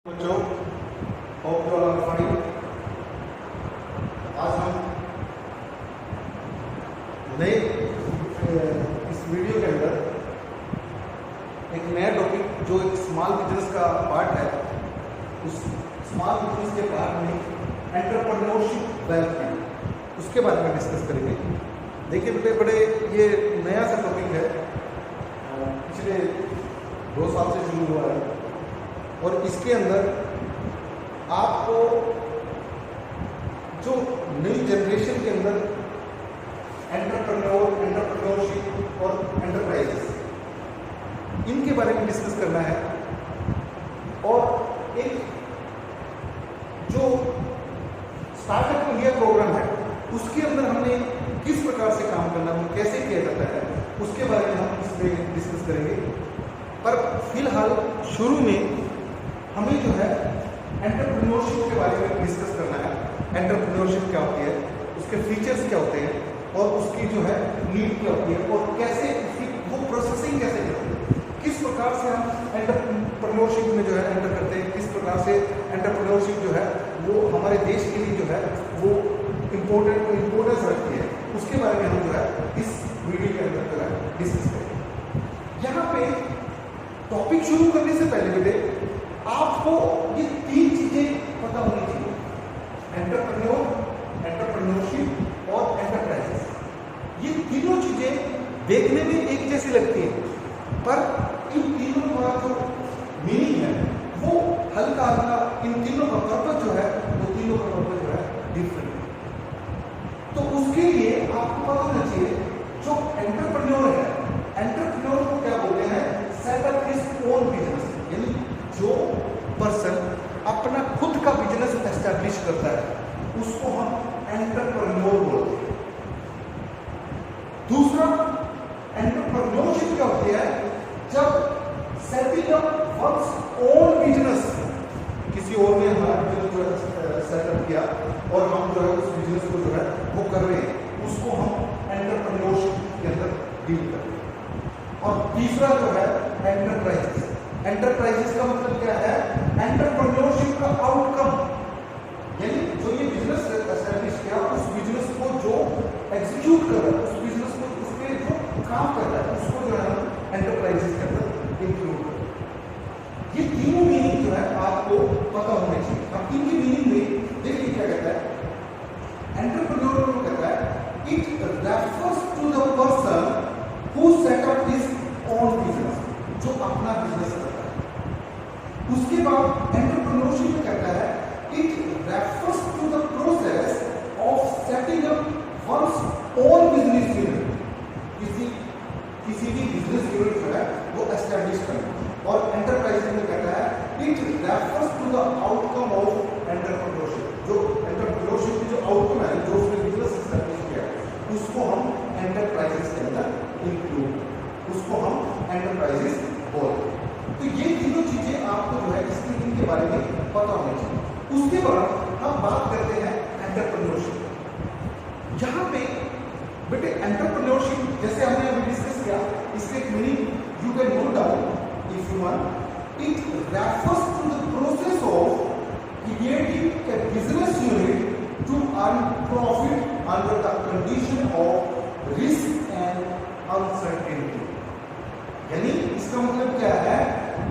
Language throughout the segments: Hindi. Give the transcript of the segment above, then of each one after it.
बच्चों, hope you all are fine. आज हम नए इस वीडियो के अंदर एक नया टॉपिक जो एक स्मॉल बिजनेस का पार्ट है, उस स्मॉल बिजनेस के पार्ट में एंटरप्रेन्योरशिप डेवलपमेंट उसके बारे में डिस्कस करेंगे। देखिए बेटे, बड़े ये नया सा टॉपिक है, पिछले 2 साल से शुरू हुआ है और इसके अंदर आपको जो नई जनरेशन के अंदर एंटरप्रेन्योरशिप और एंटरप्राइजेस इनके बारे में डिस्कस करना है। और एक जो स्टार्टअप इंडिया प्रोग्राम है उसके अंदर हमने किस प्रकार से काम करना है, कैसे किया जाता है, उसके बारे में हम इसमें डिस्कस करेंगे। पर फिलहाल शुरू में हमें जो है एंटरप्रेन्योरशिप के बारे में डिस्कस करना है। एंटरप्रेन्योरशिप क्या होती है, उसके फीचर्स क्या होते हैं और उसकी जो है नीड क्या होती है और कैसे उसकी वो प्रोसेसिंग कैसे करते हैं, किस प्रकार से हम एंटरप्रेन्योरशिप में जो है एंटर करते हैं, किस प्रकार से एंटरप्रेन्योरशिप जो है वो हमारे देश के लिए जो है वो इम्पोर्टेंस रखती है, उसके बारे में हम जो है इस वीडियो के अंदर जो है डिस्कस करेंगे। यहाँ पे टॉपिक शुरू करने से पहले बेटे आपको ये 3 चीजें पता होनी चाहिए, एंटरप्रेन्योरशिप और एंटरप्राइजेस। ये तीनों चीजें देखने में एक जैसी लगती हैं, पर इन तीनों का जो मीनिंग है वो हल्का हल्का, इन तीनों का पर्पस जो है वो तीनों का पर्पस जो है डिफरेंट है। तो उसके लिए आपको पता होना चाहिए जो एंटरप्रेन्योर है, एंटरप्रेन्योर को क्या बोलते हैं, सेटअप हिज ओन बिजनेस, यानी जो पर्सन अपना खुद का बिजनेस एस्टैब्लिश करता है उसको हम एंटरप्रेन्योर बोलते हैं। दूसरा, एंटरप्रेन्योरशिप क्या होती है, जब setting up one's own business, किसी और ने हमारा बिजनेस जो है सेटअप किया और हम जो है उस बिजनेस को जो है वो कर रहे हैं, उसको हम एंटरप्रेन्योरशिप के अंदर डील करते हैं। और तीसरा जो है एंटरप्राइजेस। एंटरप्राइजेस का मतलब क्या है, एंटरप्रेन्योरशिप का आउटकम, यानी जो ये बिजनेस एस्टैब्लिश किया उस बिजनेस को जो एग्जीक्यूट कर रहा है, उस बिजनेस को उसके जो काम कर रहा है उसको जो है एंटरप्राइजेस के अंदर इंक्लूड कर। ये तीनों मीनिंग जो है आपको पता होने चाहिए। अब इनकी मीनिंग में देखिए क्या कहता है, एंटरप्रेन्योर को कहता है it refers to the person who set up his own business, जो अपना बिजनेस करता है। उसके बाद एंटरप्रेन्योरशिप में कहता है it refers to the process of setting up one's own business unit, किसी भी बिजनेस यूनिट जो है वो एस्टैब्लिश करना। और एंटरप्राइजेस में कहता है it refers to the outcome of entrepreneurship, जो एंटरप्रेन्योरशिप की जो आउटकम है, जो उसने बिजनेस एस्टैब्लिश किया उसको हम एंटरप्राइजेस के अंदर इंक्लूड, उसको हम एंटरप्राइजेस बोलते हैं। तो ये तीनों चीजें आपको जो है इसके इनके बारे में पता होनी चाहिए। उसके बाद हम बात करते हैं एंटरप्रेन्योरशिप। यहाँ पे बेटे एंटरप्रेन्योरशिप जैसे हमने अभी डिस्कस किया, इसके एक meaning you can note down if you want. It refers to the process of creating a business unit to earn profit under the condition of risk and uncertainty. यानी इसका मतलब क्या है,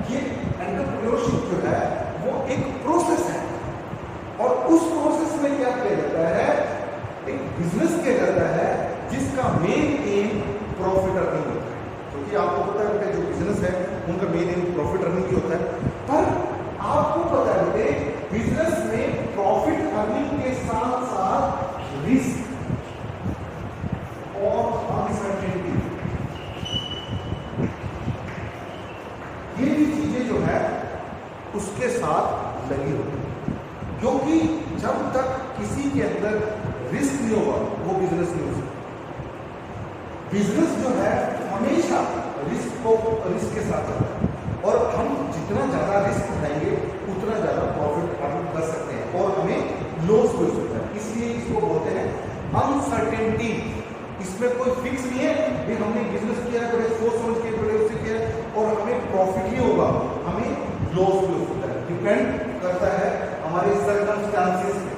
ये एंटरप्रेन्योरशिप जो है वो एक प्रोसेस है और उस प्रोसेस में क्या किया जाता है, एक बिजनेस किया जाता है जिसका मेन एम प्रॉफिट अर्निंग होता है। क्योंकि आपको पता है कि जो बिजनेस है उनका मेन एम प्रॉफिट अर्निंग ही होता है। पर आपको पता है कि बिजनेस में प्रॉफिट अर्निंग के साथ साथ रिस्क और अनसर्टेनिटी, ये भी चीजें जो है उसके साथ लगी होती है। क्योंकि जब तक किसी के अंदर रिस्क नहीं होगा वो बिजनेस नहीं हो सकता। बिजनेस जो है हमेशा रिस्क के साथ होता है और हम जितना ज्यादा रिस्क उठाएंगे उतना ज्यादा प्रॉफिट अर्न कर सकते हैं और हमें लॉस हो सकता है। इसलिए इसको बोलते हैं अनसर्टेनिटी। इसमें कोई फिक्स नहीं है कि हमने बिजनेस किया है, बड़े सोच समझ के बड़े उससे किया और हमें प्रॉफिट ही होगा, हमें लॉस भी हो सकता है, डिपेंड करता है हमारे सर्कमस्टेंसेस में,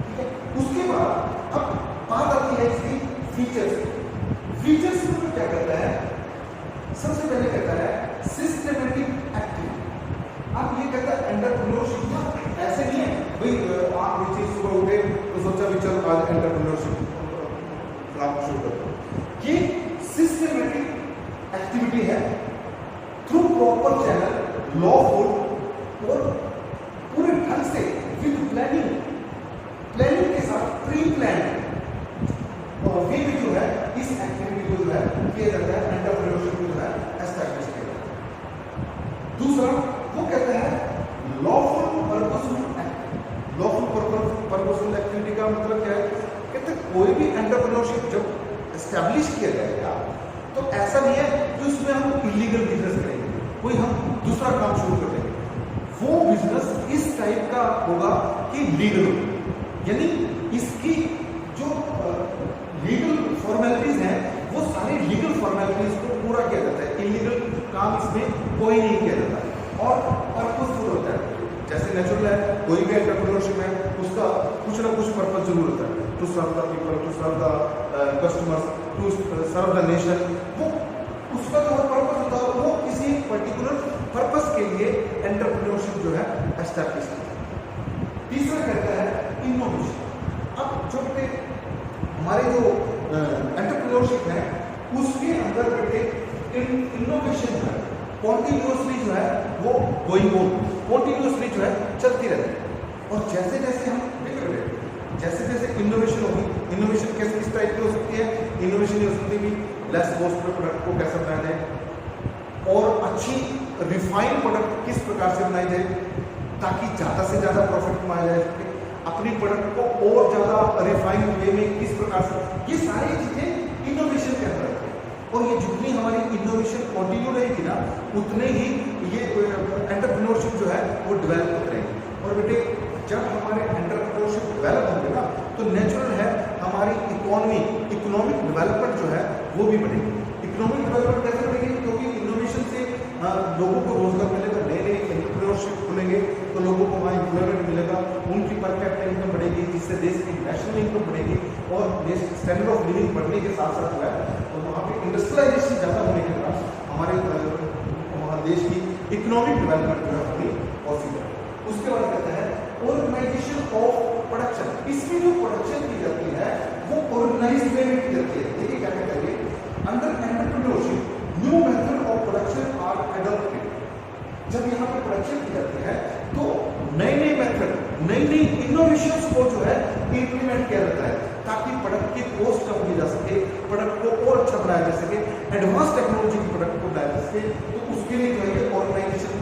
ठीक है। उसके बाद अब बात आती है इसकी फीचर्स। फीचर्स में क्या करता है, सबसे पहले कहता है सिस्टमेटिक एक्टिविटी। अब ये कहता है एंटरप्रेन्योरशिप ऐसे नहीं है भाई आप ये चीज सुबह उठे तो सोचा भी चलो आज एंटरप्रेन्योरशिप काम शुरू करते हैं। ये सिस्टमेटिक एक्टिविटी है थ्रू प्रॉपर चैनल, लॉफुल और पूरे ढंग से विद प्लानिंग के साथ प्री प्लान वे भी जो है इस एक्टिविटी को जो है किया जाता है, एंटरप्रेन्योरशिप को जो है एस्टैब्लिश किया जाता है। दूसरा वो कहता है lawful purposeful activity. Lawful purposeful activity का मतलब क्या है, कहते हैं कोई भी एंटरप्रेन्योरशिप जब एस्टैब्लिश किया जाएगा तो ऐसा नहीं है कि उसमें हम इलीगल बिजनेस करेंगे, कोई हम दूसरा काम शुरू कर देंगे। वो बिजनेस इस टाइप का होगा कि लीगल हो, यानी इसकी जो लीगल फॉर्मेलिटीज हैं वो सारी लीगल फॉर्मेलिटीज को पूरा किया जाता है, इलीगल काम इसमें कोई नहीं किया जाता और पर्पसफुल होता है। जैसे नेचुरल है, कोई भी एंटरप्रेन्योरशिप है उसका कुछ ना कुछ पर्पस जरूर होता है, to serve the people, to serve the customers, to serve the nation. वो उसका जो पर्पस होता है वो किसी पर्टिकुलर पर्पस के लिए एंटरप्रेन्योरशिप जो है एस्टैब्लिश करता है। तीसरा कहता है इनोवेशन। अब जो बेटे हमारे जो एंटरप्रेन्योरशिप है उसके अंदर बेटे इनोवेशन है कॉन्टिन्यूसली जो है वो गोइंग ऑन, कॉन्टिन्यूसली जो है चलती रहती है। और जैसे जैसे हम देख रहे हैं जैसे जैसे इनोवेशन होगी, इनोवेशन किस टाइप की हो सकती है, इनोवेशन ये हो सकती है कि लेस कॉस्ट पर प्रोडक्ट को कैसे बनाया जाए और अच्छी रिफाइंड प्रोडक्ट किस प्रकार से बनाई जाए ताकि ज़्यादा से ज़्यादा प्रॉफिट कमाया जाए, अपनी प्रोडक्ट को और ज़्यादा रिफाइंड वे में किस प्रकार से, ये सारी चीज़ें इनोवेशन के अंदर है। और ये जितनी हमारी इनोवेशन कंटिन्यू रहेगी ना उतने ही ये एंटरप्रेन्योरशिप जो है वो डेवलप होते रहेंगे। और बेटे जब हमारे एंटरप्रेन्योरशिप डेवलप होंगे ना तो नेचुरल है हमारी इकोनॉमिक डेवलपमेंट जो है वो भी बढ़ेगी। इकोनॉमिक डेवलपमेंट कैसे बढ़ेगी, क्योंकि इनोवेशन से लोगों को रोजगार मिलेगा, नए नए एंटरप्रेन्योरशिप खुलेंगे तो लोगों को वहाँ एम्प्लॉयमेंट मिलेगा, उनकी पर कैपिटा इनकम बढ़ेगी जिससे देश की नेशनल इनकम बढ़ेगी और देश स्टैंडर्ड ऑफ लिविंग बढ़ने के साथ साथ जो है और वहाँ पे इंडस्ट्रियलाइजेशन ज़्यादा होने के बाद हमारे वहाँ देश की इकोनॉमिक डेवलपमेंट जो है होगी पॉसिबल। उसके बाद कहता है ऑर्गेनाइजेशन ऑफ प्रोडक्शन। इसमें जो प्रोडक्शन की जाती है वो ऑर्गेनाइज्ड वे में की जाती है। देखिए क्या कहते हैं, under entrepreneurship new method of production are adopted. जब यहाँ पे प्रोडक्शन की जाती है तो नए नए मेथड, नई नई इनोवेशंस को जो है इंप्लीमेंट किया जाता है ताकि प्रोडक्ट की कॉस्ट कम की जा सके, प्रोडक्ट को और अच्छा बनाया जा सके, एडवांस टेक्नोलॉजी की प्रोडक्ट को बनाया जा सके। तो उसके लिए जो है ऑर्गेनाइजेशन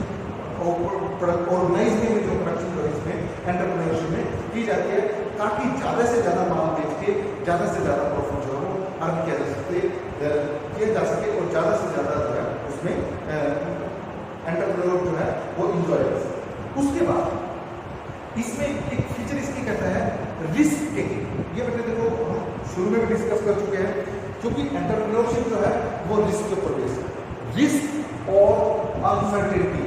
प्रोडक्ट ऑर्गेनाइज में जो प्रोडक्शन जो है इसमें एंटरप्रेन्योरशिप में की जाती है ताकि ज़्यादा से ज़्यादा माल बेच के ज़्यादा से ज़्यादा प्रॉफिट जो है वो अर्न किया जा सके और ज़्यादा से ज़्यादा जो है उसमें एंटरप्रेन्योर जो है वो इंजॉय कर सके। उसके बाद इसमें एक फीचर इसकी कहता है रिस्क टेकिंग। ये बेटे देखो हम शुरू में भी डिस्कस कर चुके हैं, क्योंकि एंटरप्रेन्योरशिप जो है वो रिस्क के ऊपर बेस्ड है, रिस्क और अनसर्टेनिटी।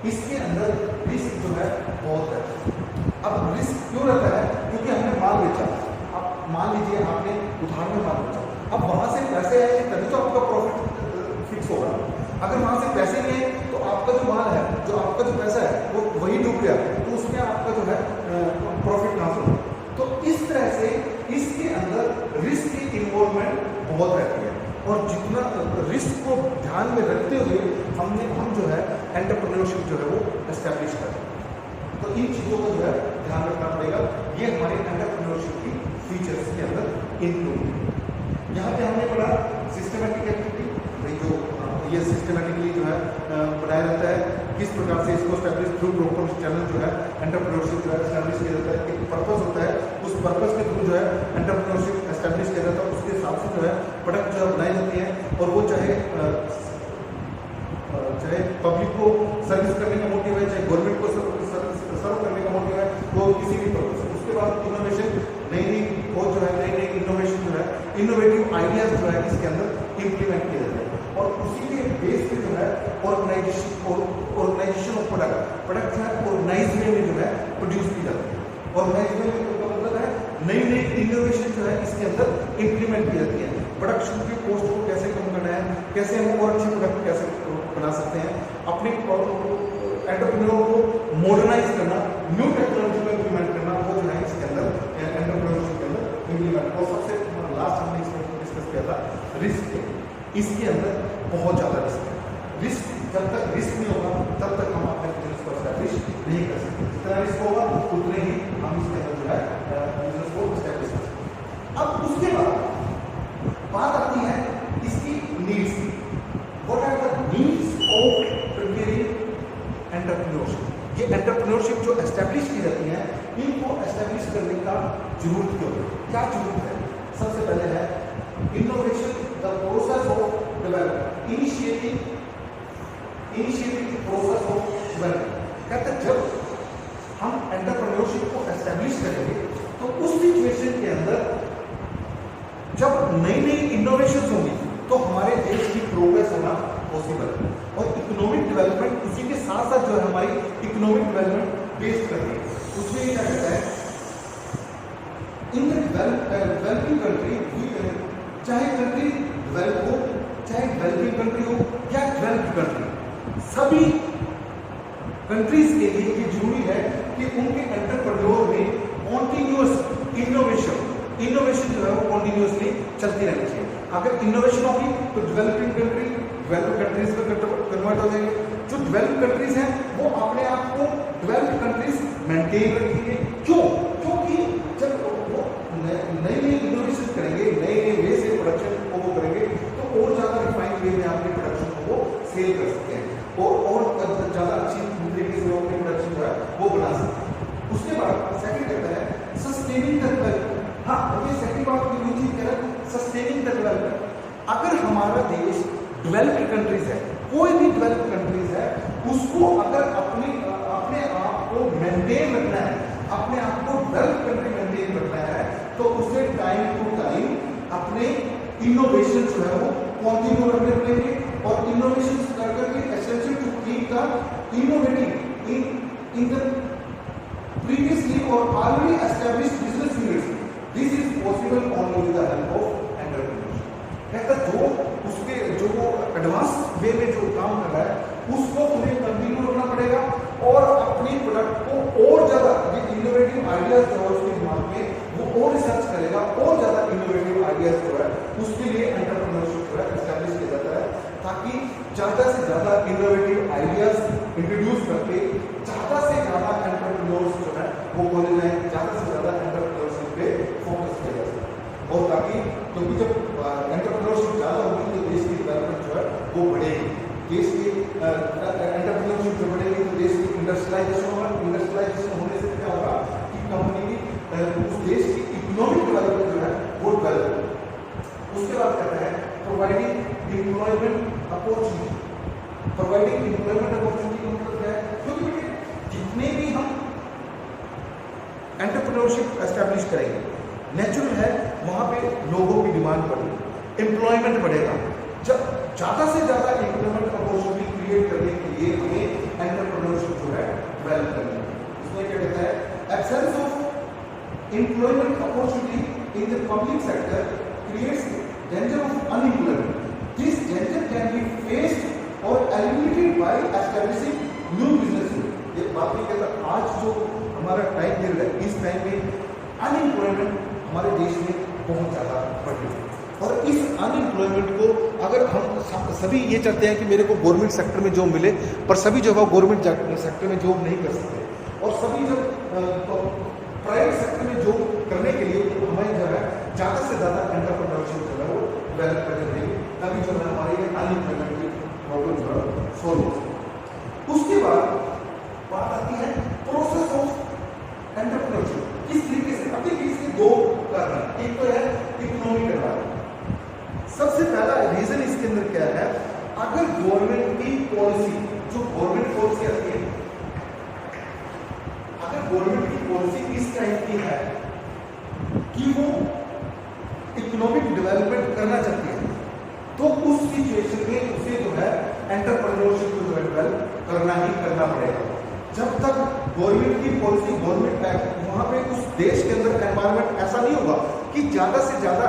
इसके अंदर रिस्क जो है बहुत है। अब रिस्क क्यों रहता है, क्योंकि हमने माल बेचा। अब मान लीजिए आपने उधार में माल बेचा, अब वहां से पैसे आए तभी तो आपका प्रॉफिट फिक्स होगा। अगर वहां से पैसे नहीं है तो आपका जो माल है, जो आपका जो पैसा है वो वही डूब गया, तो उसमें आपका जो है प्रॉफिट ना हो। तो इस तरह से इसके अंदर रिस्क की इन्वॉल्वमेंट बहुत रहती है और जितना रिस्क को ध्यान में रखते हुए हम जो है एंटरप्रेन्योरशिप जो है वो एस्टैब्लिश करें। तो इन चीज़ों को जो है ध्यान रखना पड़ेगा। ये हमारे एंटरप्रेन्योरशिप की फीचर्स के अंदर इंक्लूड। यहाँ पे हमने पढ़ा सिस्टमेटिक एक्टिविटी, जो ये सिस्टमेटिकली जो है बनाया जाता है, किस प्रकार से इसको एस्टैब्लिश थ्रू प्रॉपर चैनल जो है एंटरप्रेन्योरशिप जो है एस्टैब्लिश किया जाता है। एक पर्पस होता है, उस पर्पस के थ्रू जो है एंटरप्रेन्योरशिप एस्टैब्लिश किया जाता है। उसके हिसाब से जो है प्रोडक्ट जो है बनाई जाती है और वो चाहे पब्लिक को सर्विस करने का मोटिव है, चाहे गवर्नमेंट को सर्व करने का मोटिव है, तो किसी भी पर्पस है। उसके बाद इनोवेशन, नई नई खोज जो है, नई नई इनोवेशन जो है, इनोवेटिव आइडियाज जो है इसके अंदर इम्प्लीमेंट किए जाते हैं और उसी के बेस पे जो है ऑर्गेनाइजेशन ऑफ प्रोडक्ट प्रोडक्ट है ऑर्गेनाइज वे में जो है प्रोड्यूस की जाती है। ऑर्गेनाइज वे में तो मतलब है नई नई इनोवेशन जो है इसके अंदर इम्प्लीमेंट की जाती है। प्रोडक्शन की कॉस्ट को कैसे कम करना है, कैसे हम और अच्छे प्रोडक्ट कैसे बना सकते हैं, अपने एंटरप्रेन्योर को मॉडर्नाइज करना, न्यू टेक्नोलॉजी को इम्प्लीमेंट करना, वो जो है इसके अंदर एंटरप्रेन्योरशिप के अंदर इम्प्लीमेंट। और सबसे लास्ट हमने इसमें डिस्कस किया था रिस्क। इसके अंदर बहुत ज़्यादा रिस्क है। रिस्क जब तक रिस्क नहीं होगा तब तक हम अपने बिजनेस को एस्टैब्लिश नहीं कर सकते। जितना रिस्क होगा उतने ही हम इसके अंदर जो है बिजनेस को एस्टैब्लिश कर सकते। अब उसके बाद बात आती है इसकी नीड्स की। What are the needs of preparing entrepreneurship. ये एंटरप्रेन्योरशिप जो एस्टैब्लिश की जाती है, इनको एस्टैब्लिश करने का जरूरत क्यों है, क्या जरूरत है? सबसे पहले है innovation, the process of development, initiating process of development. कहते हैं जब हम एंटरप्रेन्योरशिप को एस्टैब्लिश करेंगे तो उस सिचुएशन के अंदर जब नई नई इनोवेशन होंगी तो हमारे देश की प्रोग्रेस होना पॉसिबल है। और इकोनॉमिक डेवलपमेंट उसी के साथ साथ जो है हमारी इकोनॉमिक डेवलपमेंट बेस्ड करती है। उसमें ये क्या कहता है, इन डेवलपिंग कंट्री, चाहे कंट्री डेवलप हो, चाहे डेवलपिंग कंट्री हो या डेवलप्ड कंट्री, सभी कंट्रीज के लिए ये जरूरी है कि उनके एंटरप्रेन्योर में कॉन्टिन्यूअस इनोवेशन जो है वो कॉन्टिन्यूअसली चलती रहनी चाहिए। अगर इनोवेशन होगी तो डेवलपिंग कंट्री डेवलप्ड कंट्रीज में कन्वर्ट हो जाएंगे। जो डेवलप्ड कंट्रीज हैं वो अपने आप को डेवलप्ड कंट्रीज मेंटेन रखेंगे। क्यों? क्योंकि जब वो नई नई इनोवेशन करेंगे, नए नए वे से प्रोडक्शन को वो करेंगे तो और ज्यादा रिफाइंड वे में अपने प्रोडक्शन को वो सेल कर सकते हैं और ज्यादा अच्छी तरीके से वो अपने प्रोडक्शन जो है वो बना सकते हैं। उसके बाद सेकंड कहता है सस्टेनिंग द डेवलपमेंट। हाँ, ये सेकंड बात की हुई थी कि सस्टेनिंग द डेवलपमेंट। अगर हमारा देश डेवलप्ड कंट्रीज है, कोई भी डेवलप्ड कंट्रीज है, उसको अगर अपने आप को मेंटेन रखना है, अपने आप को डेवलप्ड कंट्री मेंटेन रखना है तो उसे टाइम टू टाइम अपने इनोवेशन जो है वो कंटिन्यू रखने पड़ेंगे। और इनोवेशन करके essential to keep the innovative in the previously or already established business units. This is possible only with the help of entrepreneurship. कहता जो उसके जो वो एडवांस वे में जो काम कर रहा है उसको तुम्हें कंटिन्यू रखना पड़ेगा और अपनी प्रोडक्ट को और ज्यादा इनोवेटिव आइडियाज जो है उसके दिमाग में वो और रिसर्च करेगा और ज्यादा इनोवेटिव आइडियाज जो है उसके लिए एंटरप्रेन्योरशिप जो है एस्टैब्लिश किया जाता है ताकि ज्यादा से ज्यादा इनोवेटिव आइडियाज इंट्रोड्यूस करके ज्यादा से ज्यादा एंटरप्रेन्योर्स जो है वो खोले जाए, ज्यादा से ज्यादा एंटरप्रेन्योरशिप पे फोकस किया जा सके। और ताकि क्योंकि जब एंटरप्रेन्योरशिप ज्यादा होगी तो देश की डेवलपमेंट जो है वो बढ़ेगी। देश की एंटरप्रेन्योरशिप जो बढ़ेगी तो देश की इंडस्ट्रियलाइजेशन होगा। इंडस्ट्रियलाइजेशन होने से क्या होगा कि कंपनी की उस देश की इकोनॉमिक डेवलपमेंट जो है वो डेवलप होगी। उसके बाद कहता है providing employment opportunity. Providing employment opportunity का मतलब क्या है? क्योंकि जितने भी हम एंटरप्रेन्योरशिप एस्टैब्लिश करेंगे नेचुरल है वहां पे लोगों की डिमांड बढ़ेगी, एम्प्लॉयमेंट बढ़ेगा। जब ज्यादा से ज्यादा एम्प्लॉयमेंट अपॉर्चुनिटी क्रिएट करने के लिए हमें एंटरप्रेन्योरशिप जो है डेवलप करनी है। इसमें क्या कहता है absence of employment opportunity in the public sector creates danger of unemployment. This danger can be faced और eliminated by establishing new business. ये बात नहीं कहता आज जो हमारा टाइम पीरियड है इस टाइम में अनएम्प्लॉयमेंट हमारे देश में बहुत ज़्यादा बढ़ रही है। और इस अनएम्प्लॉयमेंट को अगर हम सभी ये चाहते हैं कि मेरे को गवर्नमेंट सेक्टर में जॉब मिले, पर सभी जो है गवर्नमेंट सेक्टर में जॉब नहीं कर सकते और सभी जब प्राइवेट सेक्टर में जॉब करने के लिए हमें जो है ज़्यादा से ज़्यादा एंटरप्रेन्योरशिप जो है वो डेवलप करने देंगे तभी जो है हमारे अनएम्प्लॉयमेंट की प्रॉब्लम जो है सॉल्व हो सके। उसके बाद बात आती है प्रोसेस ऑफ एंटरप्रेन्योरशिप। किस तरीके से अभी इसके दो कारण है, एक तो है इकोनॉमिक एनवायरनमेंट। सबसे पहला रीजन इसके अंदर क्या है, अगर गवर्नमेंट की पॉलिसी जो गवर्नमेंट पॉलिसी आती है, अगर गवर्नमेंट की पॉलिसी इस टाइप की है कि वो इकोनॉमिक डेवलपमेंट करना चाहती है तो उस सिचुएशन में उसे जो है एंटरप्रेन्योरशिप को जो है डेवलप करना ही करना पड़ेगा। जब तक गवर्नमेंट की पॉलिसी, गवर्नमेंट एक्ट, वहां पे उस देश के अंदर एनवायरनमेंट ऐसा नहीं होगा कि ज्यादा से ज्यादा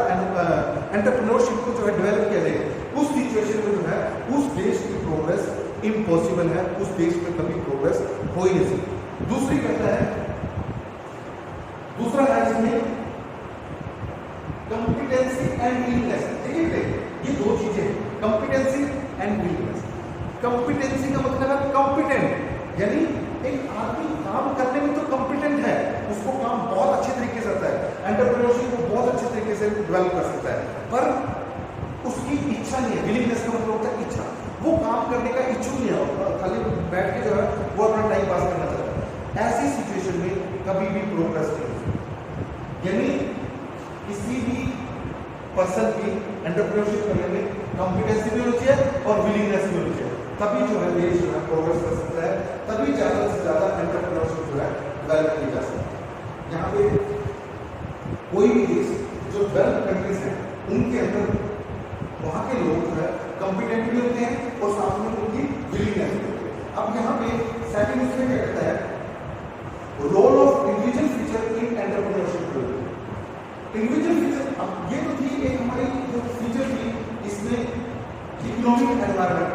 एंटरप्रेन्योरशिप को जो है डेवलप किया जाए, उस सिचुएशन में जो है उस देश की प्रोग्रेस इम्पॉसिबल है, उस देश में कभी प्रोग्रेस हो ही नहीं सकती। दूसरी कहता है, दूसरा है इसमें कॉम्पिटेंसी एंड विलिंगनेस। देखिए ये दो चीजें हैं, कॉम्पिटेंसी एंड विलिंगनेस। कॉम्पिटेंसी का मतलब है कॉम्पिटेंट, यानी एक आदमी काम करने में तो कॉम्पिटेंट है, उसको काम बहुत अच्छे तरीके से आता है, एंटरप्रेन्योरशिप को बहुत अच्छे तरीके से डेवलप कर सकता है, पर उसकी इच्छा नहीं है। विलिंगनेस का मतलब होता है इच्छा, वो काम करने का इच्छुक नहीं है, खाली बैठ के जो है वो अपना टाइम पास करना चाहता है। ऐसी सिचुएशन में कभी भी प्रोग्रेस नहीं हो सकती। यानी किसी भी पर्सन की एंटरप्रेन्योरशिप करने में कॉम्पिटेंसी भी होनी चाहिए और विलिंगनेस भी होनी चाहिए, तभी जो है देश जो है प्रोग्रेस कर सकता है, तभी ज्यादा से ज्यादा एंटरप्रेन्योरशिप जो है डेवलप की जा सकती है। यहाँ पे कोई भी देश जो डेवलप कंट्रीज है उनके अंदर वहाँ के लोग जो है कॉम्पिटेंट भी होते हैं और साथ में उनकी विलिंगनेस भी होती है। अब यहाँ पे सेकंड इसमें क्या कहता है, role of individual feature in entrepreneurship. Individual feature, अब ये तो थी एक हमारी जो फीचर थी इसमें इकोनॉमिक एनवायरनमेंट,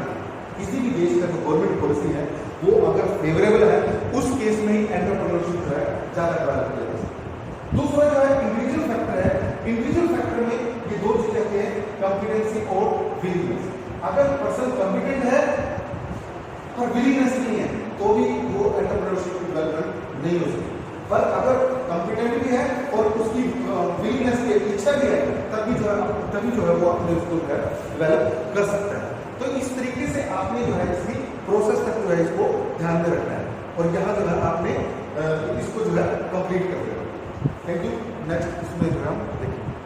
किसी भी देश का जो गवर्नमेंट पॉलिसी है वो अगर फेवरेबल है उस केस में ही एंटरप्रेन्योरशिप जो है ज्यादा डेवलप किया जा सकता है। दूसरा जो है इंडिविजुअल फैक्टर है, इंडिविजुअल फैक्टर में ये दो चीजें होती हैं, कॉम्पिटेंसी और विलिंगनेस। अगर पर्सन कॉम्पिटेंट है पर विलिंगनेस नहीं है तो भी वो एंटरप्रेन्योरशिप डेवलपमेंट नहीं हो सकती, पर अगर कॉम्पिटेंट भी है और उसकी विलिंगनेस की इच्छा भी है तभी जो है वो अपने उसको डेवलप कर सकता है। तो इस तरीके से आपने जो है इसकी प्रोसेस तक जो है इसको ध्यान में रखना है और यहाँ जो है आपने इसको जो है कंप्लीट कर देना। Thank you. नेक्स्ट इसमें जो है हम देखेंगे।